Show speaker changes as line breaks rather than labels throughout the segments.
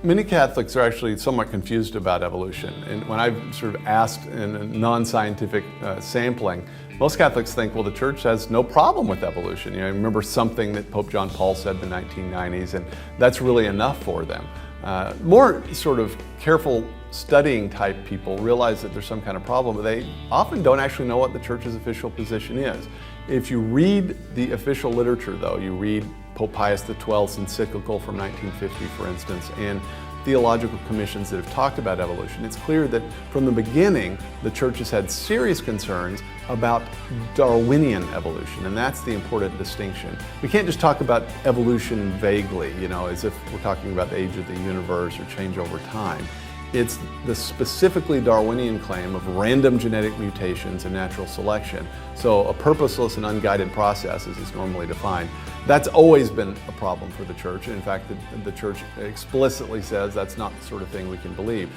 Many Catholics are actually somewhat confused about evolution. And when I've sort of asked in a non-scientific sampling, most Catholics think, well, the Church has no problem with evolution. I remember something that Pope John Paul said in the 1990s, and that's really enough for them. More sort of careful studying type people realize that there's some kind of problem, but they often don't actually know what the Church's official position is. If you read the official literature, though, you read Pope Pius XII's encyclical from 1950, for instance, and theological commissions that have talked about evolution, it's clear that from the beginning, the Church has had serious concerns about Darwinian evolution, and that's the important distinction. We can't just talk about evolution vaguely, as if we're talking about the age of the universe or change over time. It's the specifically Darwinian claim of random genetic mutations and natural selection. So a purposeless and unguided process, as it's normally defined. That's always been a problem for the Church. In fact, the Church explicitly says that's not the sort of thing we can believe.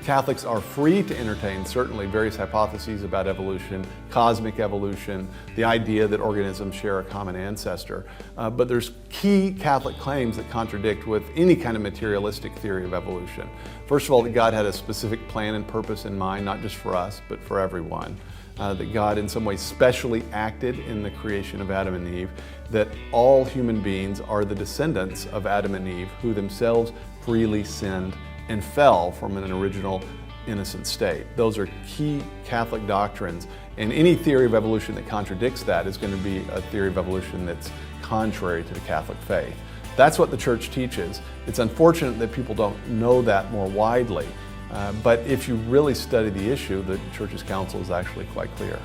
Catholics are free to entertain certainly various hypotheses about evolution, cosmic evolution, the idea that organisms share a common ancestor, but there's key Catholic claims that contradict with any kind of materialistic theory of evolution. First of all, that God had a specific plan and purpose in mind, not just for us, but for everyone. That God in some way specially acted in the creation of Adam and Eve, that all human beings are the descendants of Adam and Eve, who themselves freely sinned and fell from an original innocent state. Those are key Catholic doctrines, and any theory of evolution that contradicts that is going to be a theory of evolution that's contrary to the Catholic faith. That's what the Church teaches. It's unfortunate that people don't know that more widely, but if you really study the issue, the Church's counsel is actually quite clear.